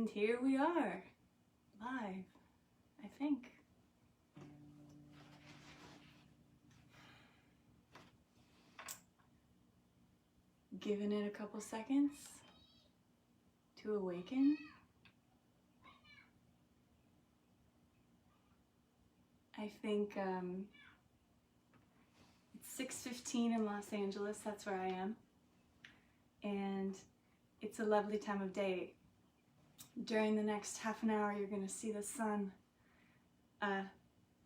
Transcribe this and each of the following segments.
And here we are, live, I think. Giving it a couple seconds to awaken. I think it's 6:15 in Los Angeles, that's where I am. And it's a lovely time of day. During the next half an hour, you're going to see the sun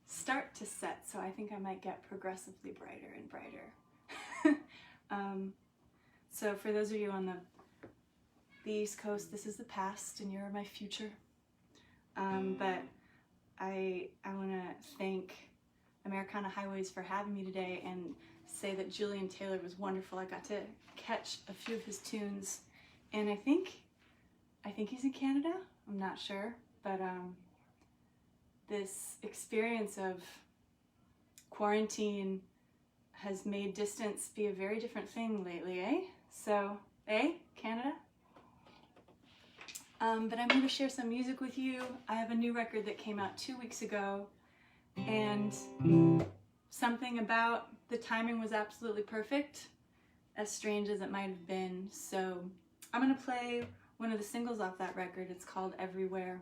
start to set, so I think I might get progressively brighter and brighter. So for those of you on the East Coast, this is the past and you're my future. But I want to thank Americana Highways for having me today and say that Julian Taylor was wonderful. I got to catch a few of his tunes, and I think he's in Canada. I'm not sure, but this experience of quarantine has made distance be a very different thing lately, eh? So, Canada? But I'm here to share some music with you. I have a new record that came out 2 weeks ago, and something about the timing was absolutely perfect, as strange as it might have been. So I'm gonna play one of the singles off that record. It's called Everywhere,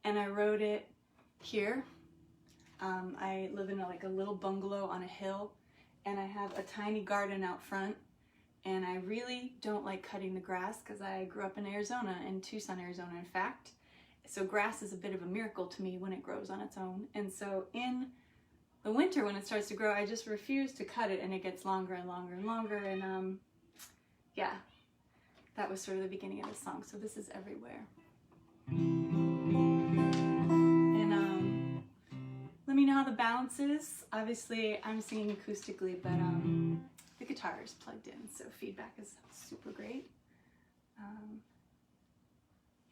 and I wrote it here. I live in a little bungalow on a hill, and I have a tiny garden out front, and I really don't like cutting the grass because I grew up in Arizona, in Tucson, Arizona, in fact. So grass is a bit of a miracle to me when it grows on its own. And so in the winter, when it starts to grow, I just refuse to cut it, and it gets longer and longer and longer. And yeah, that was sort of the beginning of the song. So this is Everywhere. And let me know how the balance is. Obviously, I'm singing acoustically, but the guitar is plugged in, so feedback is super great.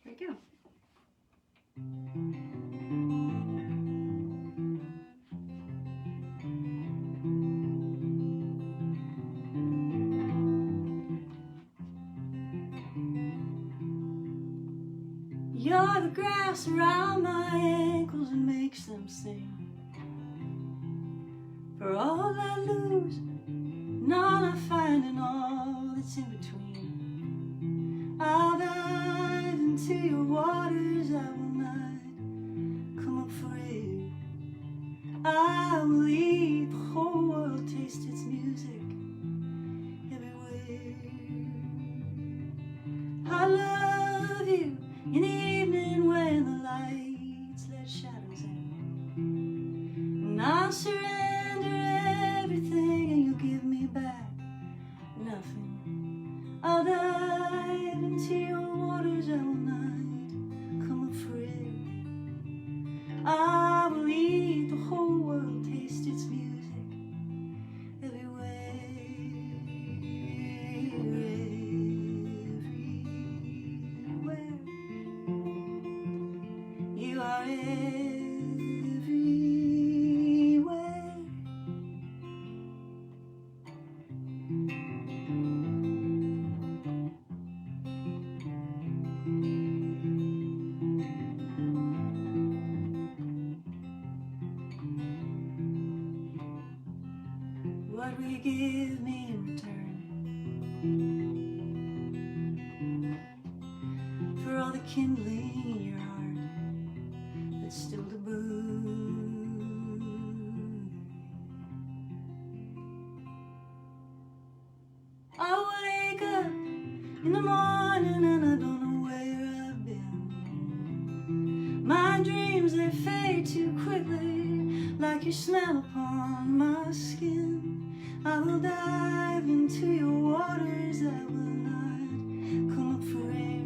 Here we go. You're the grass around my ankles and makes them sing. For all I lose, and all I find, and all that's in between. I'll dive into your waters, I will not come up for air. I will eat the whole world, taste its music everywhere. I love you in the evening when the lights let shadows in, and I'll surrender everything and you'll give me back nothing. I'll dive into your waters, I will not come up for air. I will eat the whole world, taste its music everywhere. You are everywhere. What will you give me in return for all the kindling in your heart that's still to burn? I wake up in the morning and I don't know where I've been. My dreams, they fade too quickly, like your smell upon my skin. I will dive into your waters, I will not come up for air.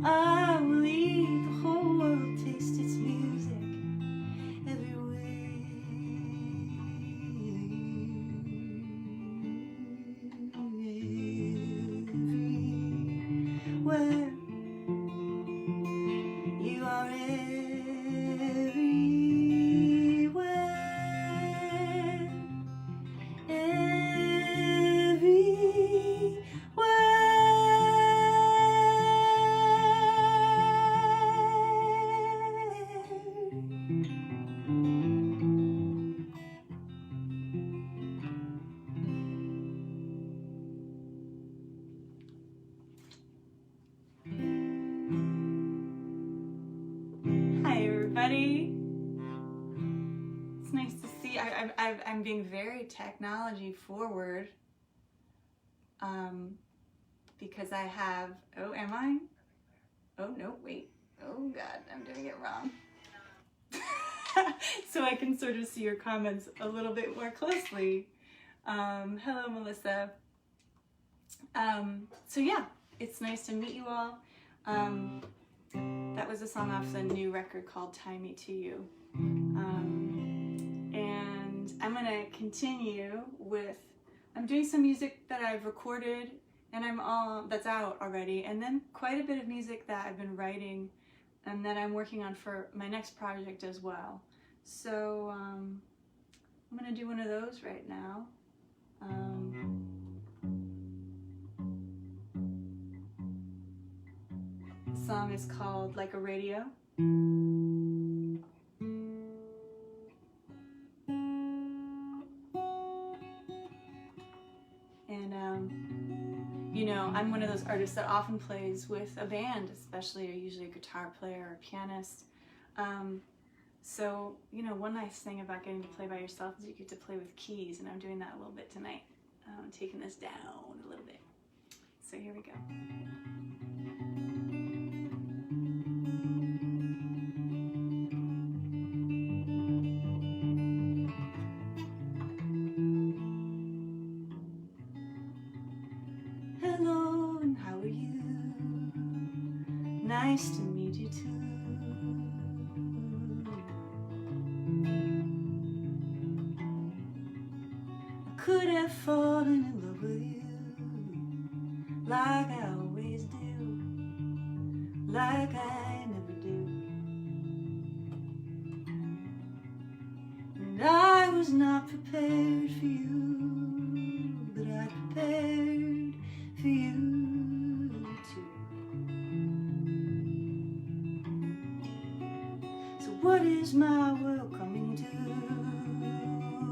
I will eat the whole world, taste its music everywhere. Everywhere. You are everywhere. I'm being very technology forward because I have, oh, am I? Oh, no, wait. Oh, God, I'm doing it wrong. So I can sort of see your comments a little bit more closely. Hello, Melissa. So yeah, it's nice to meet you all. That was a song off the new record called Tie Me to You. And I'm gonna continue with, I'm doing some music that I've recorded and that's out already, and then quite a bit of music that I've been writing and that I'm working on for my next project as well. So I'm gonna do one of those right now. The song is called Like a Radio. And you know, I'm one of those artists that often plays with a band, especially usually a guitar player or a pianist. So, you know, one nice thing about getting to play by yourself is you get to play with keys, and I'm doing that a little bit tonight. I'm taking this down a little bit. So here we go. Hello, and how are you? Nice to meet you too. Could have fallen in love with you, like I always do, like I never do. And I was not prepared for you, but I prepared for you too. So what is my world coming to?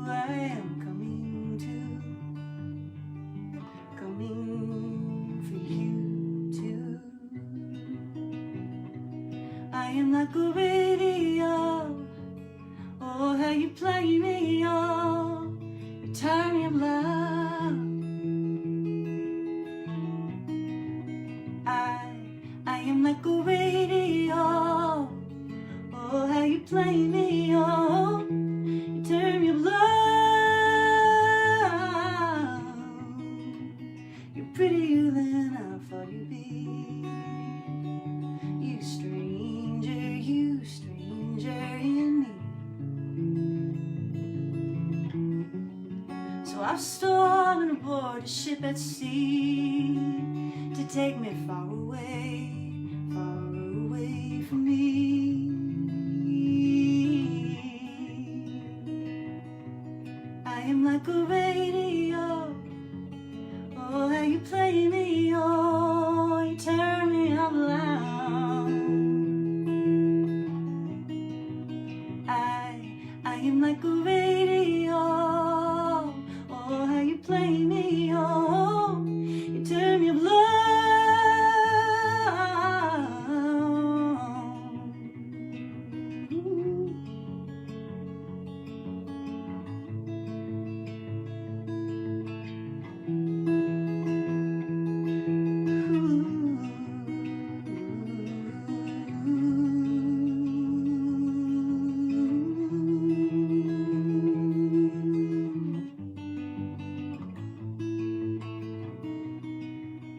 I am I am like a radio. Oh, how you play me on. You turn me up loud. I am like a radio. Oh, how you play me on. You turn me up loud. You're prettier than I thought you'd be. You stranger in me. So I've stolen aboard a ship at sea to take me far away from me. I am like a radio. Oh, how you play me, oh, you turn me up loud. I am like a radio. Oh, how you play me, oh, you turn me up loud.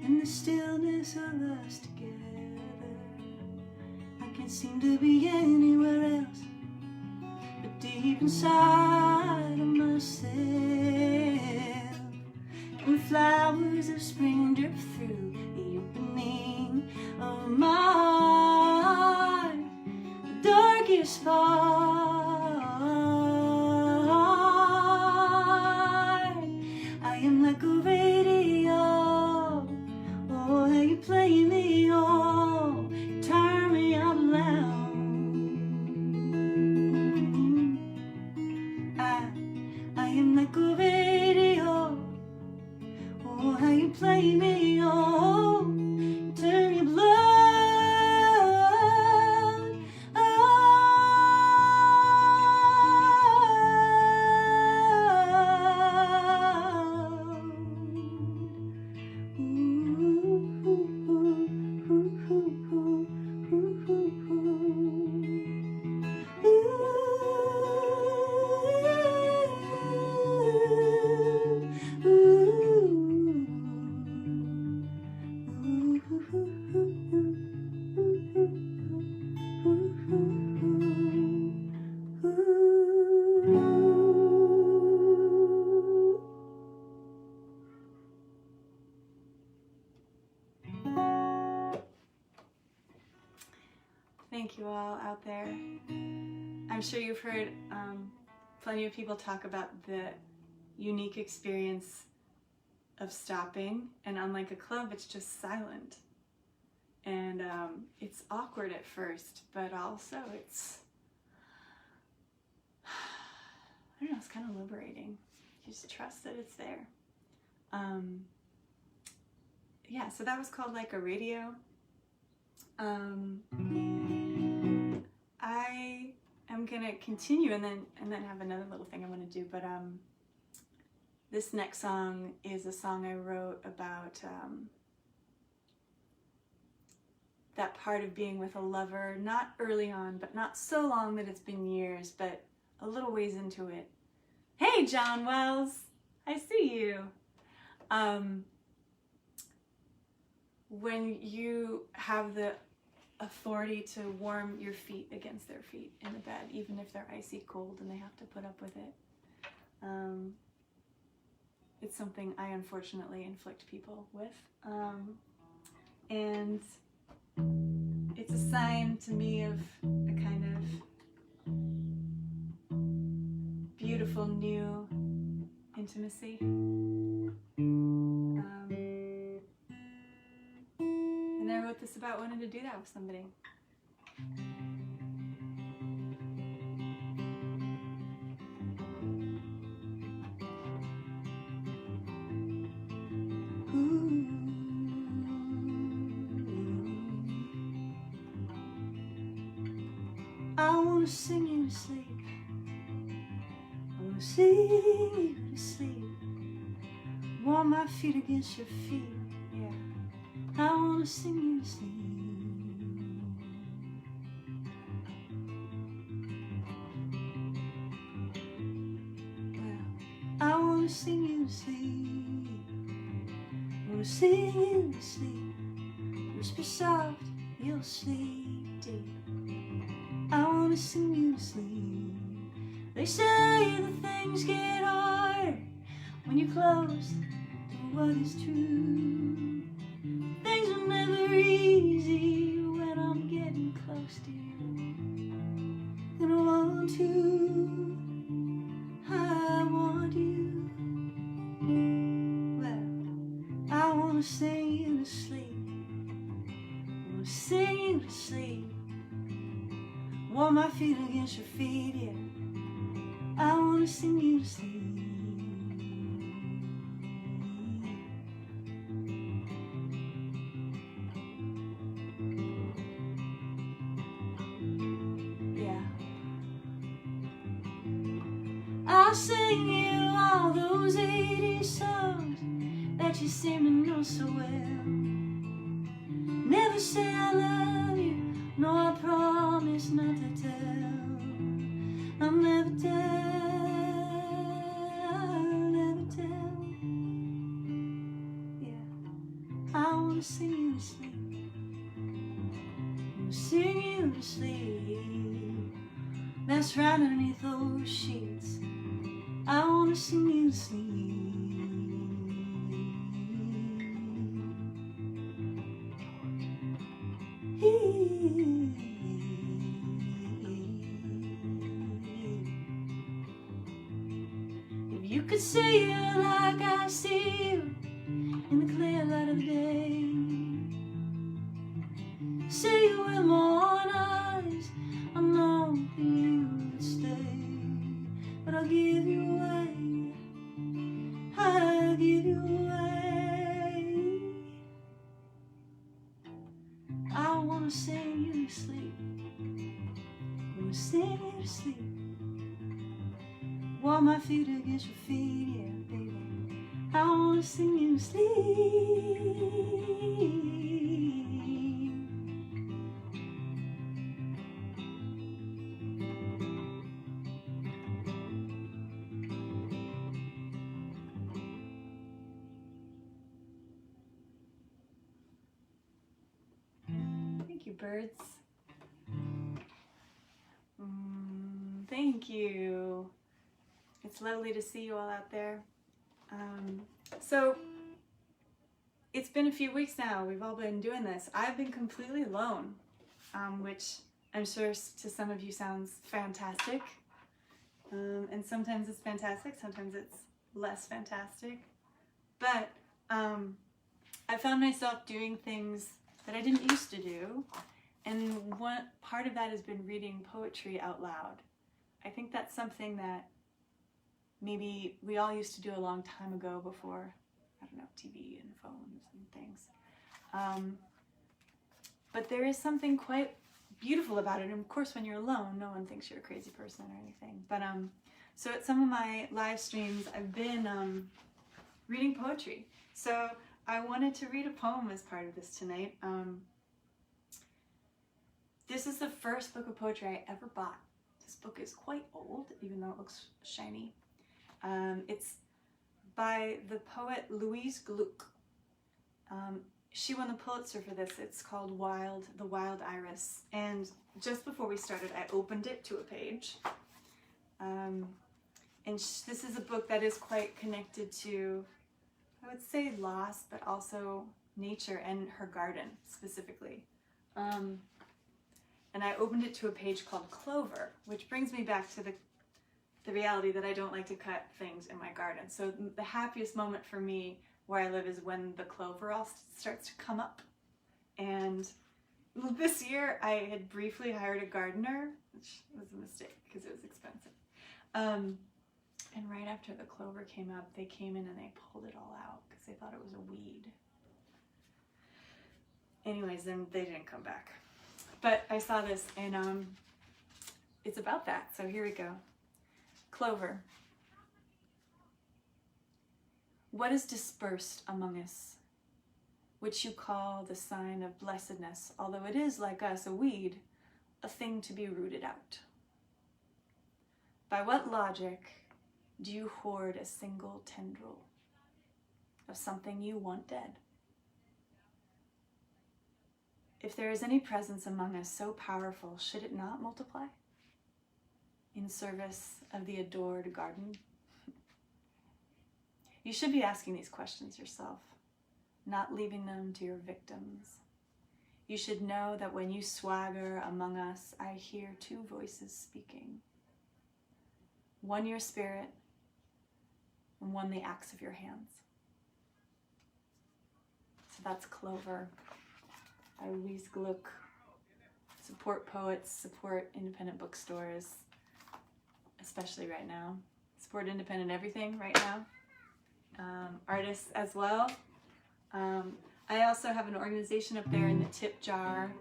In the stillness of us together, I can't seem to be anywhere else but deep inside of myself. And the flowers of spring drip through the opening of my heart, the darkest part. I am like a radio. Oh, how you play me, oh, you turn me out loud. I am like a radio. Oh, how you play me, oh, you turn me loud. Oh, Thank you all out there. I'm sure you've heard plenty of people talk about the unique experience of stopping, and unlike a club, it's just silent. And it's awkward at first, but also it's, I don't know, it's kind of liberating. You just trust that it's there. Yeah, so that was called Like a Radio. I am gonna continue and then have another little thing I want to do, but this next song is a song I wrote about that part of being with a lover, not early on, but not so long that it's been years, but a little ways into it. Hey, John Wells, I see you. When you have the authority to warm your feet against their feet in the bed, even if they're icy cold and they have to put up with it. It's something I unfortunately inflict people with. And it's a sign to me of a kind of beautiful new intimacy. And I wrote this about wanting to do that with somebody. I wanna sing you to sleep. I wanna sing you to sleep. Warm my feet against your feet. Yeah. I wanna sing you to sleep. Well, I wanna sing you to sleep. I wanna sing you to sleep. Whisper soft, you'll sleep deep. I wanna sing you to sleep. They say that things get hard when you're close to what is true. Things are never easy when I'm getting close to you. And I want to, I want you. Well, I wanna sing you to sleep. I wanna sing you to sleep. Warm my feet against your feet, yeah. I wanna sing you to sleep. Yeah. I'll sing you all those 80s songs that you seem to know so well. Never say I love you, no, I promise not to tell. I'll never tell, I'll never tell. Yeah, I wanna sing you to sleep. I wanna sing you to sleep. That's right underneath those sheets. I wanna sing you to sleep. If you could see you like I see you in the clear light of the day, see you with my own eyes, I know that you would stay. But I'll give you away, I'll give you away. I wanna sing you to sleep. I wanna sing you to sleep. Warm my feet against your feet, yeah, baby. I wanna sing you to sleep. Thank you, birds. Thank you. It's lovely to see you all out there. So it's been a few weeks now. We've all been doing this. I've been completely alone, which I'm sure to some of you sounds fantastic. And sometimes it's fantastic, sometimes it's less fantastic. But I found myself doing things that I didn't used to do. And one part of that has been reading poetry out loud. I think that's something that maybe we all used to do a long time ago before, I don't know, TV and phones and things. But there is something quite beautiful about it. And of course, when you're alone, no one thinks you're a crazy person or anything. But so at some of my live streams, I've been reading poetry. So I wanted to read a poem as part of this tonight. This is the first book of poetry I ever bought. This book is quite old, even though it looks shiny. It's by the poet Louise Gluck. She won the Pulitzer for this. It's called The Wild Iris. And just before we started, I opened it to a page. And this is a book that is quite connected to, I would say, loss, but also nature and her garden specifically. And I opened it to a page called Clover, which brings me back to the reality that I don't like to cut things in my garden. So the happiest moment for me where I live is when the clover all starts to come up. And this year I had briefly hired a gardener, which was a mistake because it was expensive. And right after the clover came up, they came in and they pulled it all out because they thought it was a weed. Anyways, then they didn't come back. But I saw this and it's about that. So here we go. Clover. What is dispersed among us, which you call the sign of blessedness, although it is, like us, a weed, a thing to be rooted out? By what logic do you hoard a single tendril of something you want dead? If there is any presence among us so powerful, should it not multiply in service of the adored garden? You should be asking these questions yourself, not leaving them to your victims. You should know that when you swagger among us, I hear two voices speaking. One your spirit, and one the acts of your hands. So that's Clover by Louise Gluck. Support poets, support independent bookstores, especially right now. Support independent everything right now. Artists as well. I also have an organization up there in the tip jar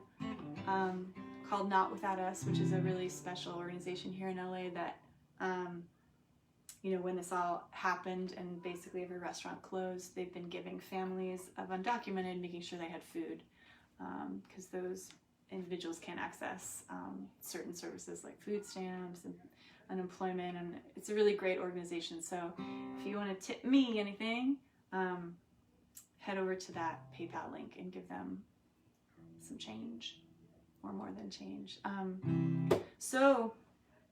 called Not Without Us, which is a really special organization here in LA that, you know, when this all happened and basically every restaurant closed, they've been giving families of undocumented, making sure they had food, because those individuals can't access certain services like food stamps and unemployment, and it's a really great organization. So if you want to tip me anything, head over to that PayPal link and give them some change, or more than change. So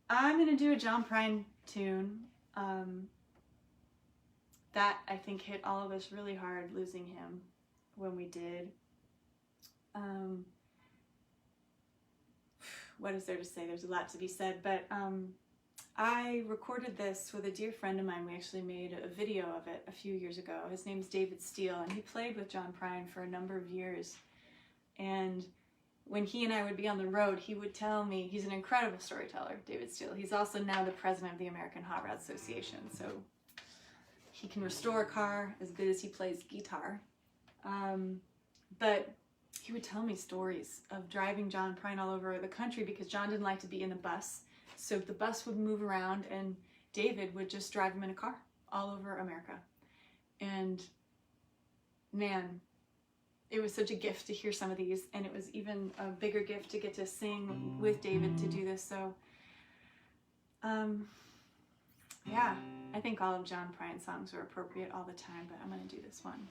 I'm going to do a John Prine tune that I think hit all of us really hard, losing him when we did. What is there to say? There's a lot to be said, but I recorded this with a dear friend of mine. We actually made a video of it a few years ago. His name's David Steele, and he played with John Prine for a number of years. And when he and I would be on the road, he would tell me, he's an incredible storyteller, David Steele. He's also now the president of the American Hot Rod Association, so he can restore a car as good as he plays guitar. But he would tell me stories of driving John Prine all over the country because John didn't like to be in the bus. So the bus would move around and David would just drive him in a car all over America. And man, it was such a gift to hear some of these, and it was even a bigger gift to get to sing with David to do this. So yeah, I think all of John Prine's songs are appropriate all the time, but I'm going to do this one.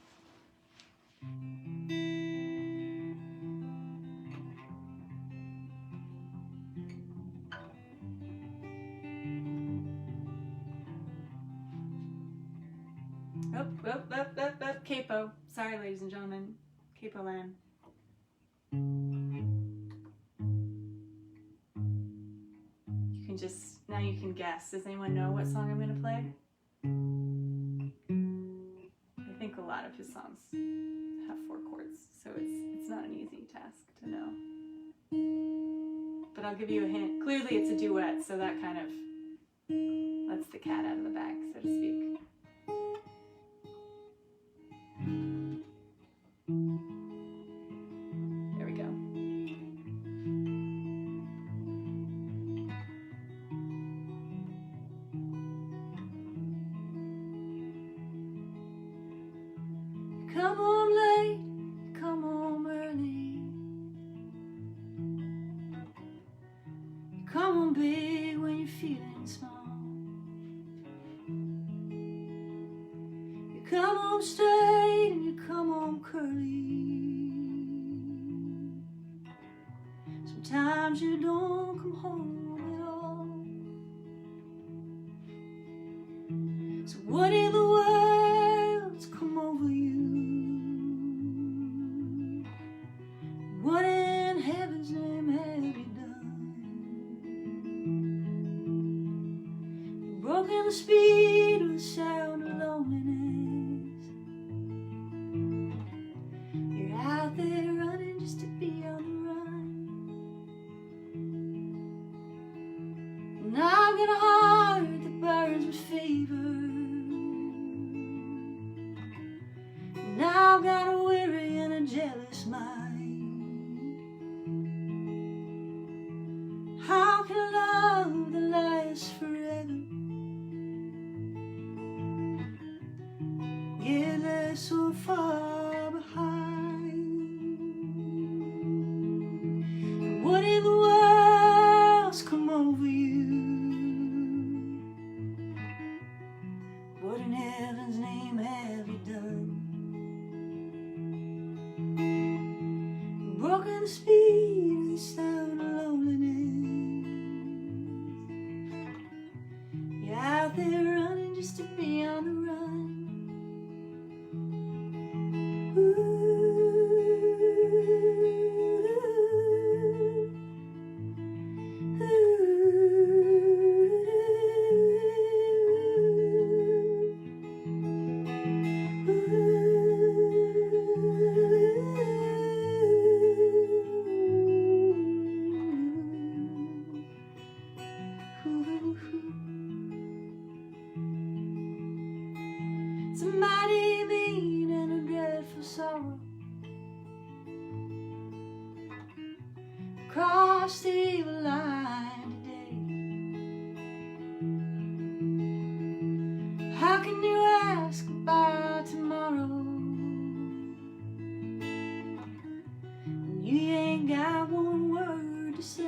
Up, capo. Sorry, ladies and gentlemen. Capo land. now you can guess. Does anyone know what song I'm going to play? I think a lot of his songs have 4 chords, so it's not an easy task to know. But I'll give you a hint. Clearly it's a duet, so that kind of lets the cat out of the bag, so to speak. There we go. Come home late, come home early. Come home big when you're feeling small. You come home straight and you come home curly. Sometimes you don't come home at all. So what in the world's come over you? What in heaven's name have you done? You've broken the speed of the sound of loneliness. You're out there running just to be on the run. And I've got a heart that burns with fever. And I've got a weary and a jealous mind. How can love that lasts forever get left so far behind? And what in the world's come over you? What in heaven's name have you done? You've broken the speed of the sound of loneliness. You're out there running just to be on the run. It's a mighty mean and a dreadful sorrow. Cross the evil line today. How can you ask about tomorrow when you ain't got one word to say?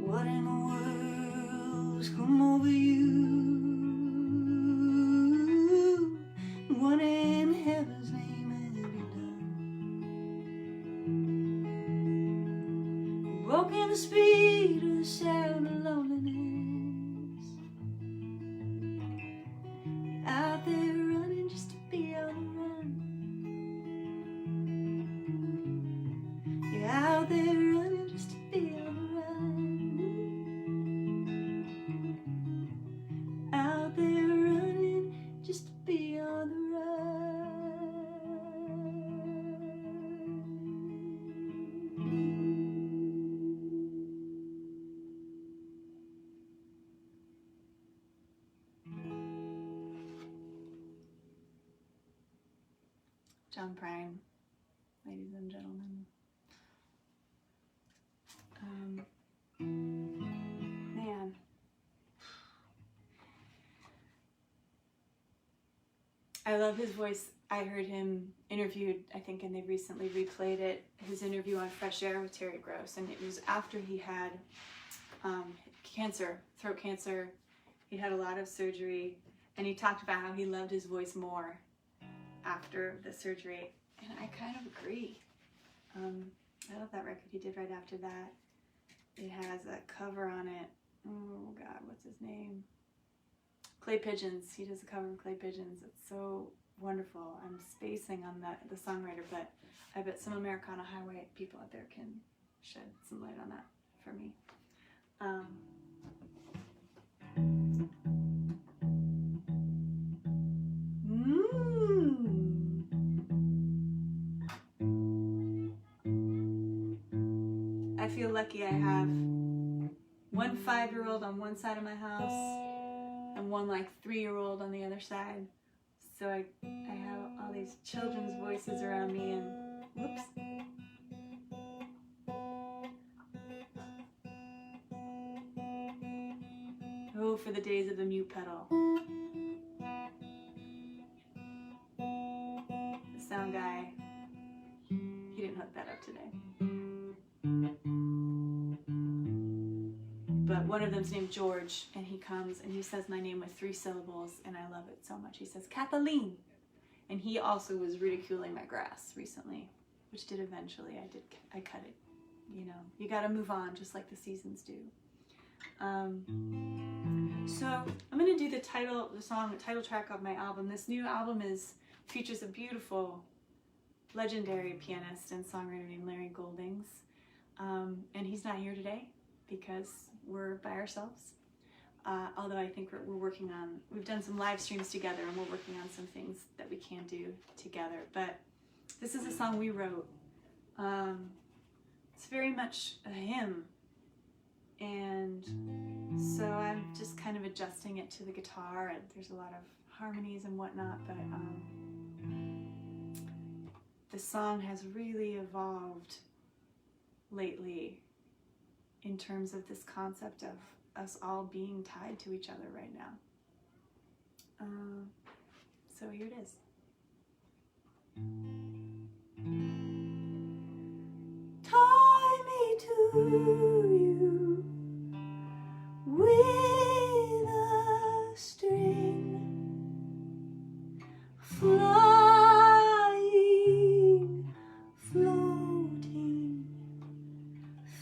What in the world's come over you? What in heaven's name have you done? Broken the speed of the sound of loneliness. You're out there running just to be on the run. You're out there running just to be on the run. Out there running just to be on the run. John Prine, ladies and gentlemen. Man. I love his voice. I heard him interviewed, I think, and they recently replayed it, his interview on Fresh Air with Terry Gross, and it was after he had cancer, throat cancer. He had a lot of surgery, and he talked about how he loved his voice more after the surgery, and I kind of agree. I love that record he did right after that. It has a cover on it. Oh God, what's his name? Clay Pigeons. He does a cover of Clay Pigeons. It's so wonderful. I'm spacing on the songwriter, but I bet some Americana Highway people out there can shed some light on that for me. I feel lucky I have one 5-year-old on one side of my house and one like 3-year-old on the other side. So I have all these children's voices around me, and whoops. Oh, for the days of the mute pedal. The sound guy, he didn't hook that up today. But one of them's named George, and he comes and he says my name with 3 syllables, and I love it so much. He says, Kathleen. And he also was ridiculing my grass recently, which did eventually, I cut it. You know, you gotta move on just like the seasons do. So I'm gonna do the title track of my album. This new album features a beautiful, legendary pianist and songwriter named Larry Goldings. And he's not here today because we're by ourselves. Although I think we've done some live streams together, and we're working on some things that we can do together. But this is a song we wrote. It's very much a hymn. And so I'm just kind of adjusting it to the guitar, and there's a lot of harmonies and whatnot, but the song has really evolved lately in terms of this concept of us all being tied to each other right now. So here it is. Tie me to you with a string, flying, floating,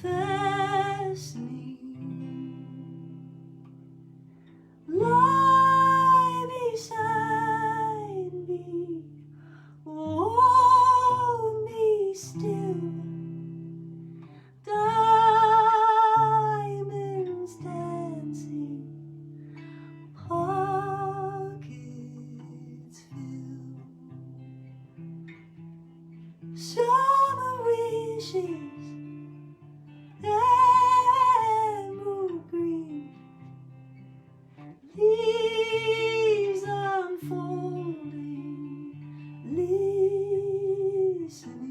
fastening, lie beside me, hold me still. Diamonds dancing, pockets filled. Summer wishes, emerald green, leaves unfolding, listening.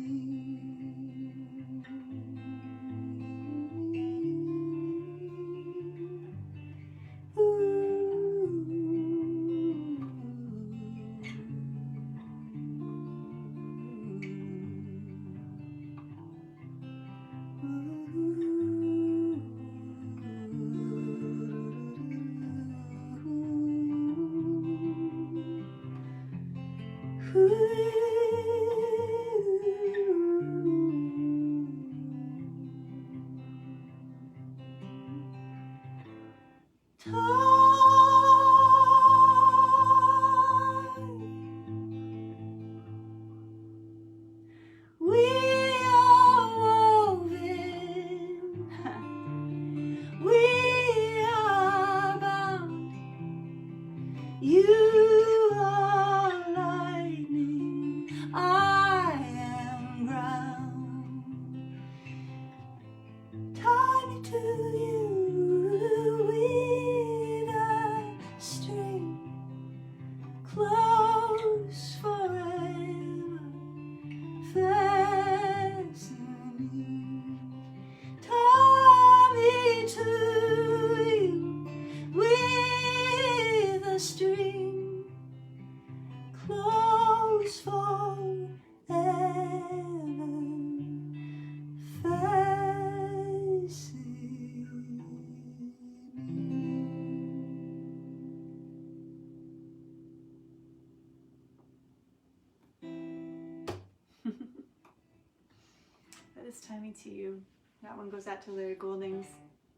That is Tie Me to You. That one goes out to Larry Goldings.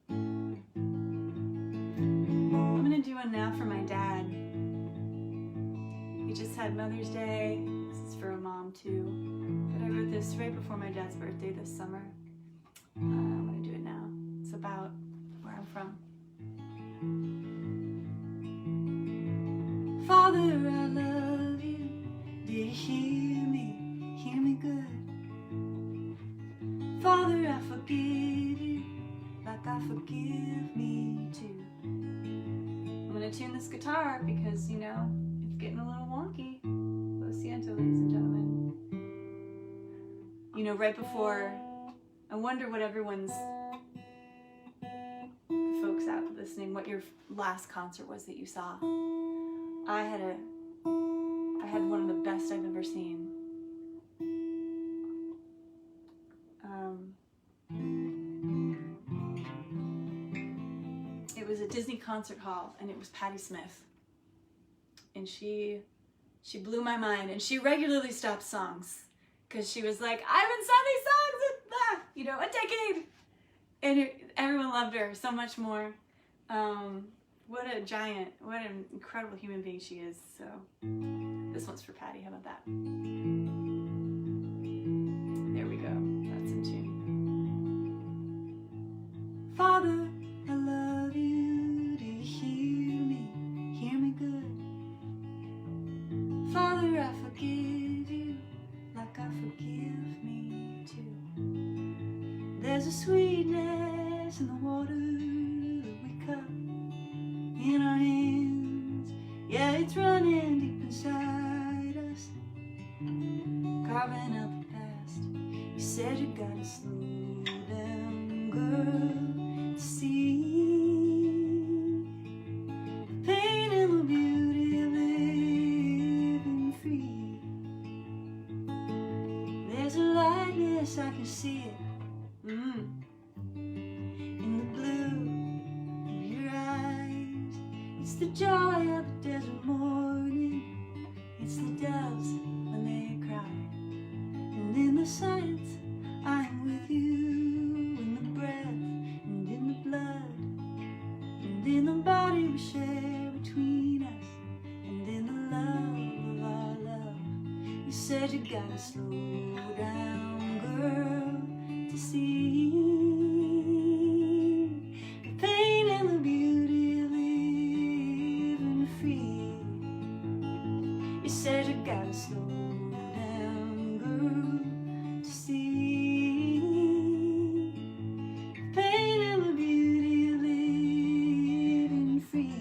I'm gonna do one now for my dad. He just had Mother's Day. This is for a mom too. But I wrote this right before my dad's birthday this summer. I'm gonna do it now. It's about where I'm from. Father, I love you. Do you hear me? Hear me good. Father, I forgive you like I forgive me too. I'm gonna tune this guitar because, you know, it's getting a little wonky. Lo siento, ladies and gentlemen. You know, right before, I wonder what everyone's, the folks out listening, what your last concert was that you saw. I had one of the best I've ever seen. It was a Disney concert hall, and it was Patti Smith. And she blew my mind, and she regularly stopped songs because she was like, I haven't sung these songs in, you know, a decade. And everyone loved her so much more. What a giant, what an incredible human being she is. So this one's for Patti. How about that? There we go. That's in tune. Father, I love you. Do you hear me? Hear me good. Father, I forgive you like I forgive me too. There's a sweetness in the water that we cup in our hands. Yeah, it's running deep inside us, carving out the past. You said you gotta slow down, girl, to see the pain and the beauty of living free. There's a lightness, I can see it, in the blue of your eyes. It's the joy of a desert morning. It's the doves when they cry. And in the silence, I'm with you. In the breath and in the blood, and in the body we share between us, and in the love of our love. You said you gotta slow down, girl, to see the pain and the beauty of living free. You said you gotta slow down, girl, to see the pain and the beauty of living free.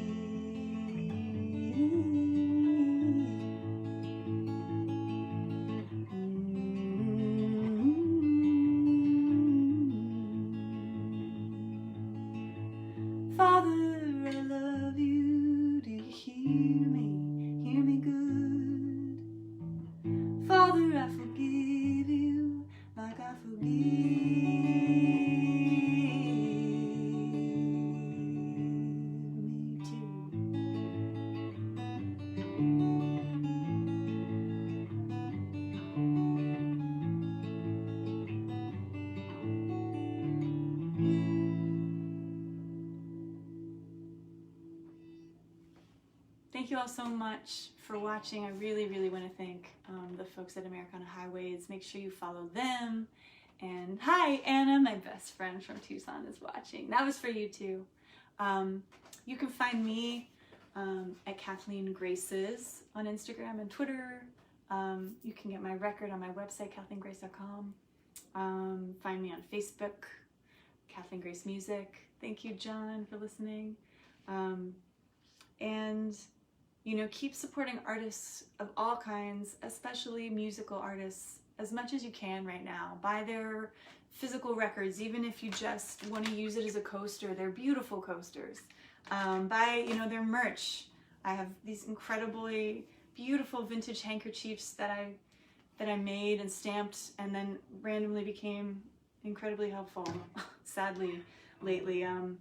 Father, I love you. Do you hear me? Hear me good. Father, I forgive you like I forgive me too. Thank you all so much for watching. I really, really want to thank the folks at Americana Highways. Make sure you follow them. And hi, Anna, my best friend from Tucson, is watching. That was for you too. You can find me at Kathleen Grace's on Instagram and Twitter. You can get my record on my website, kathleengrace.com. Find me on Facebook, Kathleen Grace Music. Thank you, John, for listening. And you know, keep supporting artists of all kinds, especially musical artists, as much as you can right now. Buy their physical records, even if you just want to use it as a coaster. They're beautiful coasters. Buy, you know, their merch. I have these incredibly beautiful vintage handkerchiefs that I made and stamped, and then randomly became incredibly helpful, sadly, lately. Or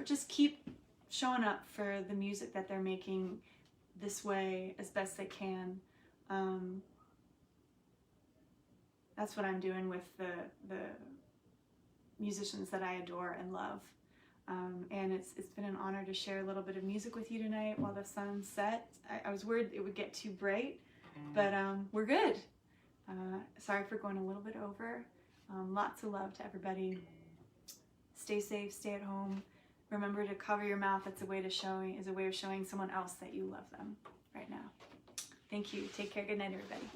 just keep showing up for the music that they're making this way as best they can. That's what I'm doing with the musicians that I adore and love. And it's been an honor to share a little bit of music with you tonight while the sun set. I was worried it would get too bright, but we're good. Sorry for going a little bit over. Lots of love to everybody. Stay safe, stay at home. Remember to cover your mouth. It's a way of showing someone else that you love them right now. Thank you. Take care. Good night, everybody.